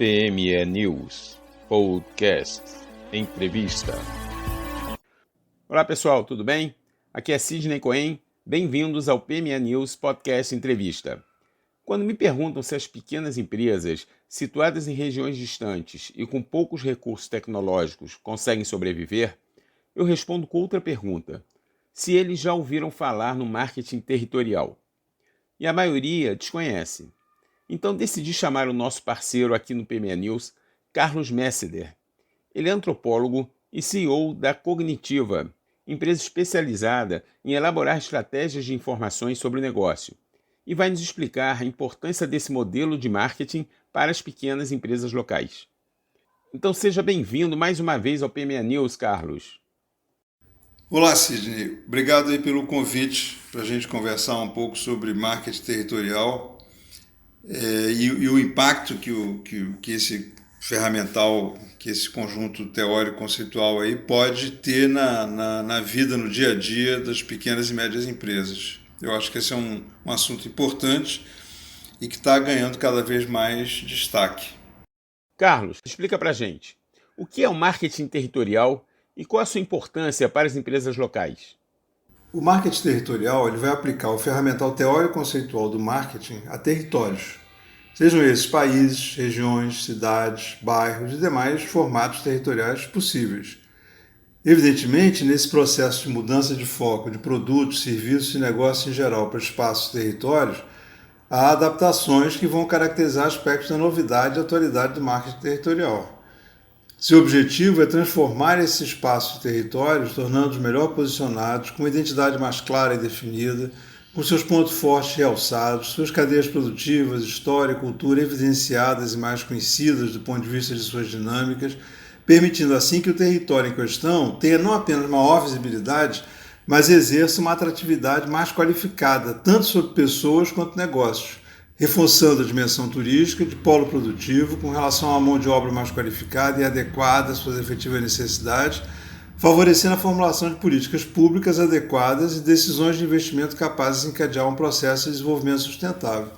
PME News Podcast Entrevista. Olá pessoal, tudo bem? Aqui é Sidney Cohen, bem-vindos ao PME News Podcast Entrevista. Quando me perguntam se as pequenas empresas situadas em regiões distantes e com poucos recursos tecnológicos conseguem sobreviver, eu respondo com outra pergunta: se eles já ouviram falar no marketing territorial. E a maioria desconhece. Então decidi chamar o nosso parceiro aqui no PME News, Carlos Messeder. Ele é antropólogo e CEO da Cognitiva, empresa especializada em elaborar estratégias de informações sobre o negócio, e vai nos explicar a importância desse modelo de marketing para as pequenas empresas locais. Então seja bem-vindo mais uma vez ao PME News, Carlos. Olá, Sidney. Obrigado aí pelo convite para a gente conversar um pouco sobre marketing territorial e o impacto que esse ferramental, que esse conjunto teórico conceitual aí pode ter na vida, no dia a dia das pequenas e médias empresas. Eu acho que esse é um assunto importante e que está ganhando cada vez mais destaque. Carlos, explica para a gente, o que é o marketing territorial e qual a sua importância para as empresas locais? O marketing territorial ele vai aplicar o ferramental teórico-conceitual do marketing a territórios, sejam esses países, regiões, cidades, bairros e demais formatos territoriais possíveis. Evidentemente, nesse processo de mudança de foco de produtos, serviços e negócios em geral para espaços e territórios, há adaptações que vão caracterizar aspectos da novidade e atualidade do marketing territorial. Seu objetivo é transformar esses espaços e territórios, tornando-os melhor posicionados, com uma identidade mais clara e definida, com seus pontos fortes realçados, suas cadeias produtivas, história e cultura evidenciadas e mais conhecidas do ponto de vista de suas dinâmicas, permitindo assim que o território em questão tenha não apenas maior visibilidade, mas exerça uma atratividade mais qualificada, tanto sobre pessoas quanto negócios, reforçando a dimensão turística de polo produtivo com relação à mão de obra mais qualificada e adequada às suas efetivas necessidades, favorecendo a formulação de políticas públicas adequadas e decisões de investimento capazes de encadear um processo de desenvolvimento sustentável.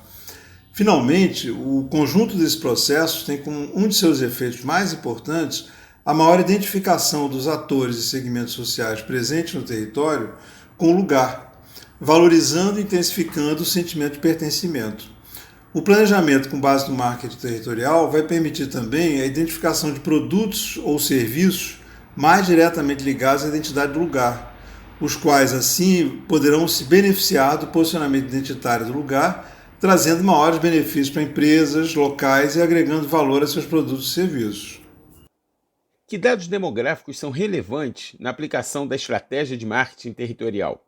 Finalmente, o conjunto desses processos tem como um de seus efeitos mais importantes a maior identificação dos atores e segmentos sociais presentes no território com o lugar, valorizando e intensificando o sentimento de pertencimento. O planejamento com base no marketing territorial vai permitir também a identificação de produtos ou serviços mais diretamente ligados à identidade do lugar, os quais assim poderão se beneficiar do posicionamento identitário do lugar, trazendo maiores benefícios para empresas locais e agregando valor a seus produtos e serviços. Que dados demográficos são relevantes na aplicação da estratégia de marketing territorial?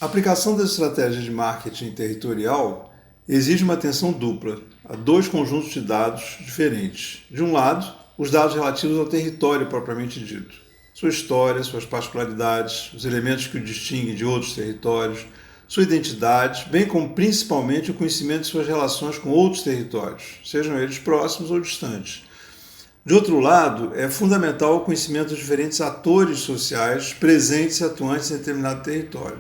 A aplicação da estratégia de marketing territorial exige uma atenção dupla a dois conjuntos de dados diferentes. De um lado, os dados relativos ao território propriamente dito, sua história, suas particularidades, os elementos que o distinguem de outros territórios, sua identidade, bem como principalmente o conhecimento de suas relações com outros territórios, sejam eles próximos ou distantes. De outro lado, é fundamental o conhecimento dos diferentes atores sociais presentes e atuantes em determinado território.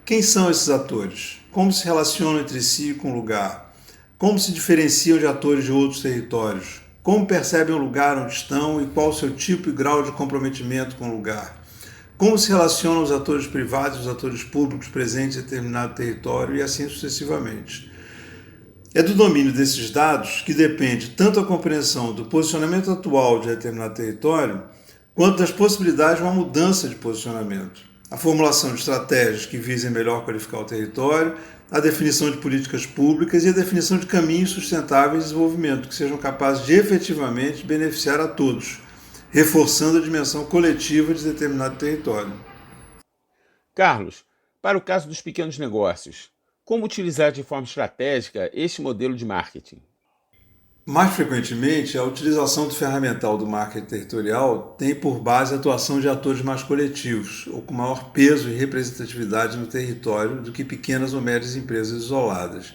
Quem são esses atores? Como se relacionam entre si com o lugar? Como se diferenciam de atores de outros territórios? Como percebem o lugar onde estão e qual o seu tipo e grau de comprometimento com o lugar? Como se relacionam os atores privados e os atores públicos presentes em determinado território e assim sucessivamente. É do domínio desses dados que depende tanto a compreensão do posicionamento atual de determinado território, quanto das possibilidades de uma mudança de posicionamento. A formulação de estratégias que visem melhor qualificar o território, a definição de políticas públicas e a definição de caminhos sustentáveis de desenvolvimento que sejam capazes de efetivamente beneficiar a todos, reforçando a dimensão coletiva de determinado território. Carlos, para o caso dos pequenos negócios, como utilizar de forma estratégica este modelo de marketing? Mais frequentemente, a utilização do ferramental do marketing territorial tem por base a atuação de atores mais coletivos, ou com maior peso e representatividade no território do que pequenas ou médias empresas isoladas.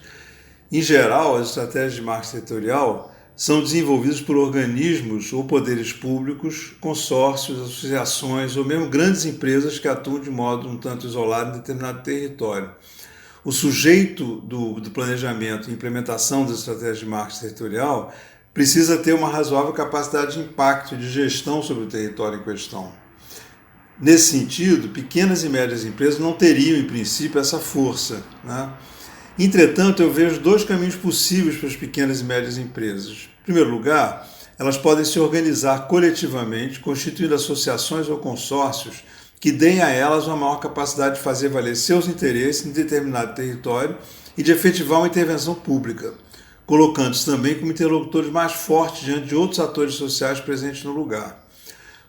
Em geral, as estratégias de marketing territorial são desenvolvidas por organismos ou poderes públicos, consórcios, associações ou mesmo grandes empresas que atuam de modo um tanto isolado em determinado território. O sujeito do planejamento e implementação das estratégias de marketing territorial precisa ter uma razoável capacidade de impacto e de gestão sobre o território em questão. Nesse sentido, pequenas e médias empresas não teriam, em princípio, essa força, né? Entretanto, eu vejo dois caminhos possíveis para as pequenas e médias empresas. Em primeiro lugar, elas podem se organizar coletivamente, constituindo associações ou consórcios que deem a elas uma maior capacidade de fazer valer seus interesses em determinado território e de efetivar uma intervenção pública, colocando-se também como interlocutores mais fortes diante de outros atores sociais presentes no lugar.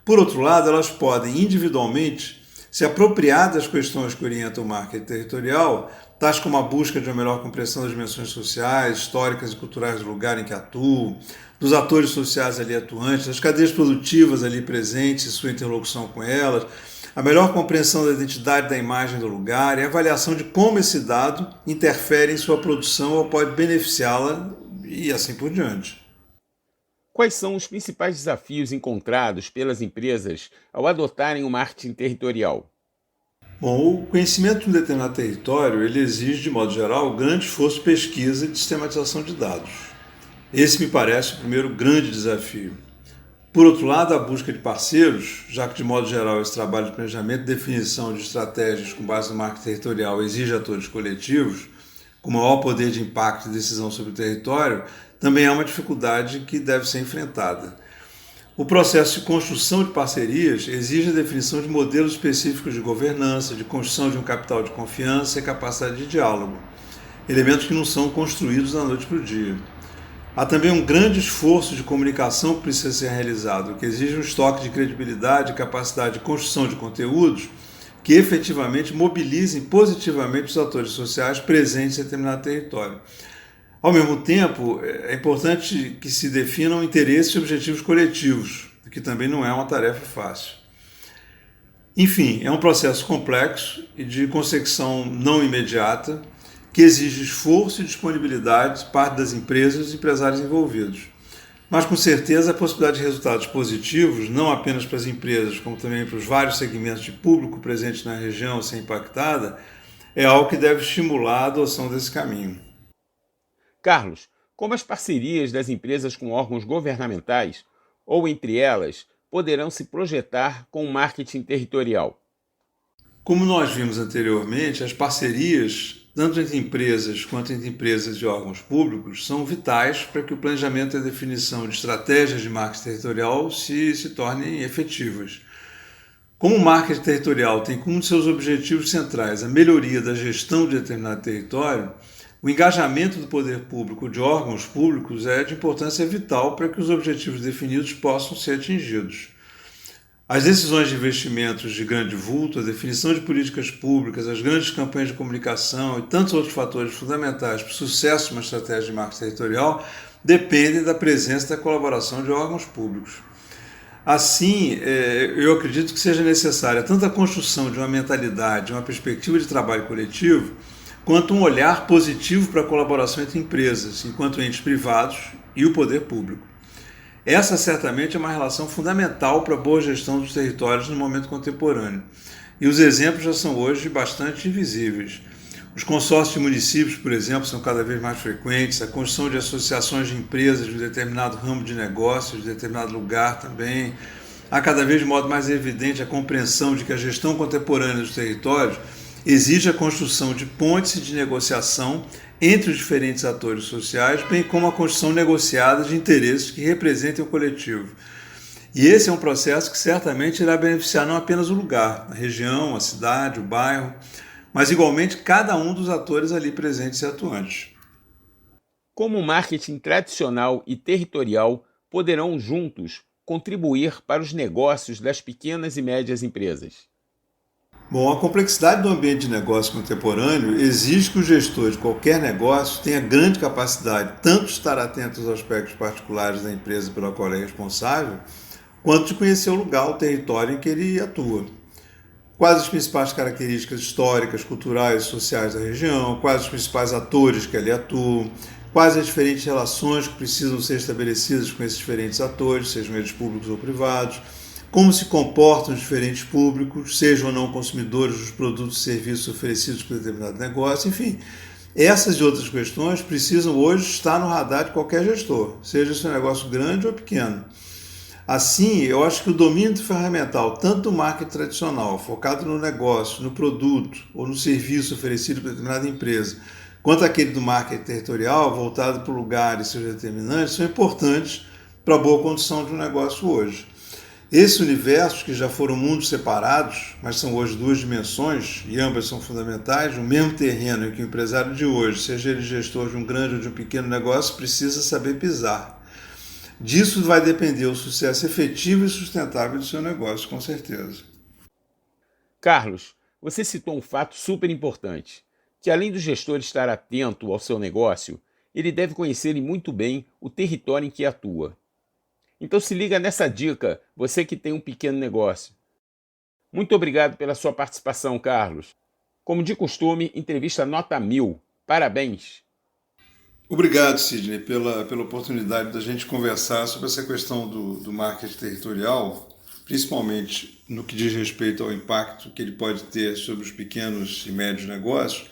Por outro lado, elas podem, individualmente, se apropriar das questões que orientam o marketing territorial, tais como a busca de uma melhor compreensão das dimensões sociais, históricas e culturais do lugar em que atuam, dos atores sociais ali atuantes, das cadeias produtivas ali presentes e sua interlocução com elas, a melhor compreensão da identidade da imagem do lugar e a avaliação de como esse dado interfere em sua produção ou pode beneficiá-la e assim por diante. Quais são os principais desafios encontrados pelas empresas ao adotarem o marketing territorial? Bom, o conhecimento de um determinado território ele exige, de modo geral, grande esforço de pesquisa e de sistematização de dados. Esse me parece o primeiro grande desafio. Por outro lado, a busca de parceiros, já que, de modo geral, esse trabalho de planejamento e definição de estratégias com base no marketing territorial exige atores coletivos, com maior poder de impacto e decisão sobre o território, também é uma dificuldade que deve ser enfrentada. O processo de construção de parcerias exige a definição de modelos específicos de governança, de construção de um capital de confiança e capacidade de diálogo, elementos que não são construídos da noite para o dia. Há também um grande esforço de comunicação que precisa ser realizado, que exige um estoque de credibilidade e capacidade de construção de conteúdos que efetivamente mobilizem positivamente os atores sociais presentes em determinado território. Ao mesmo tempo, é importante que se definam interesses e objetivos coletivos, o que também não é uma tarefa fácil. Enfim, é um processo complexo e de consecução não imediata, que exige esforço e disponibilidade de parte das empresas e dos empresários envolvidos. Mas, com certeza, a possibilidade de resultados positivos, não apenas para as empresas, como também para os vários segmentos de público presentes na região a ser impactada, é algo que deve estimular a adoção desse caminho. Carlos, como as parcerias das empresas com órgãos governamentais, ou entre elas, poderão se projetar com o marketing territorial? Como nós vimos anteriormente, as parcerias, tanto entre empresas quanto entre empresas e órgãos públicos, são vitais para que o planejamento e a definição de estratégias de marketing territorial se tornem efetivas. Como o marketing territorial tem como um de seus objetivos centrais a melhoria da gestão de determinado território, o engajamento do poder público de órgãos públicos é de importância vital para que os objetivos definidos possam ser atingidos. As decisões de investimentos de grande vulto, a definição de políticas públicas, as grandes campanhas de comunicação e tantos outros fatores fundamentais para o sucesso de uma estratégia de marketing territorial dependem da presença e da colaboração de órgãos públicos. Assim, eu acredito que seja necessária tanto a construção de uma mentalidade, uma perspectiva de trabalho coletivo, quanto um olhar positivo para a colaboração entre empresas, enquanto entes privados e o poder público. Essa certamente é uma relação fundamental para a boa gestão dos territórios no momento contemporâneo. E os exemplos já são hoje bastante visíveis. Os consórcios de municípios, por exemplo, são cada vez mais frequentes, a construção de associações de empresas de um determinado ramo de negócios, de determinado lugar também. Há cada vez de modo mais evidente a compreensão de que a gestão contemporânea dos territórios exige a construção de pontes de negociação entre os diferentes atores sociais, bem como a construção negociada de interesses que representem o coletivo. E esse é um processo que certamente irá beneficiar não apenas o lugar, a região, a cidade, o bairro, mas igualmente cada um dos atores ali presentes e atuantes. Como o marketing tradicional e territorial poderão juntos contribuir para os negócios das pequenas e médias empresas? Bom, a complexidade do ambiente de negócio contemporâneo exige que o gestor de qualquer negócio tenha grande capacidade tanto de estar atento aos aspectos particulares da empresa pela qual é responsável, quanto de conhecer o lugar, o território em que ele atua. Quais as principais características históricas, culturais e sociais da região, quais os principais atores que ali atuam, quais as diferentes relações que precisam ser estabelecidas com esses diferentes atores, sejam eles públicos ou privados, como se comportam os diferentes públicos, sejam ou não consumidores dos produtos e serviços oferecidos por determinado negócio, enfim. Essas e outras questões precisam hoje estar no radar de qualquer gestor, seja seu negócio grande ou pequeno. Assim, eu acho que o domínio ferramental, tanto do marketing tradicional, focado no negócio, no produto ou no serviço oferecido por determinada empresa, quanto aquele do marketing territorial, voltado para o lugar e seus determinantes, são importantes para a boa condição de um negócio hoje. Esses universos, que já foram mundos separados, mas são hoje duas dimensões, e ambas são fundamentais, no mesmo terreno em que o empresário de hoje, seja ele gestor de um grande ou de um pequeno negócio, precisa saber pisar. Disso vai depender o sucesso efetivo e sustentável do seu negócio, com certeza. Carlos, você citou um fato super importante, que além do gestor estar atento ao seu negócio, ele deve conhecer muito bem o território em que atua. Então se liga nessa dica, você que tem um pequeno negócio. Muito obrigado pela sua participação, Carlos. Como de costume, entrevista nota 1000. Parabéns! Obrigado, Sidney, pela oportunidade da gente conversar sobre essa questão do marketing territorial, principalmente no que diz respeito ao impacto que ele pode ter sobre os pequenos e médios negócios,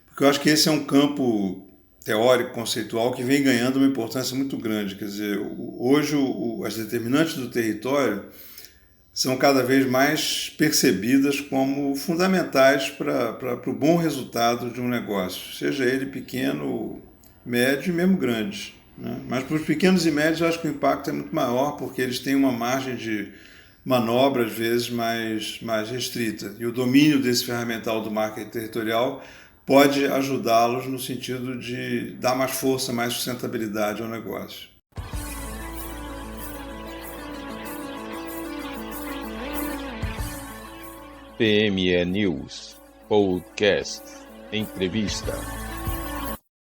porque eu acho que esse é um campo teórico, conceitual, que vem ganhando uma importância muito grande. Quer dizer, hoje as determinantes do território são cada vez mais percebidas como fundamentais para o bom resultado de um negócio, seja ele pequeno, médio e mesmo grande, né? Mas para os pequenos e médios eu acho que o impacto é muito maior, porque eles têm uma margem de manobra às vezes mais restrita, e o domínio desse ferramental do marketing territorial pode ajudá-los no sentido de dar mais força, mais sustentabilidade ao negócio. PME News Podcast Entrevista.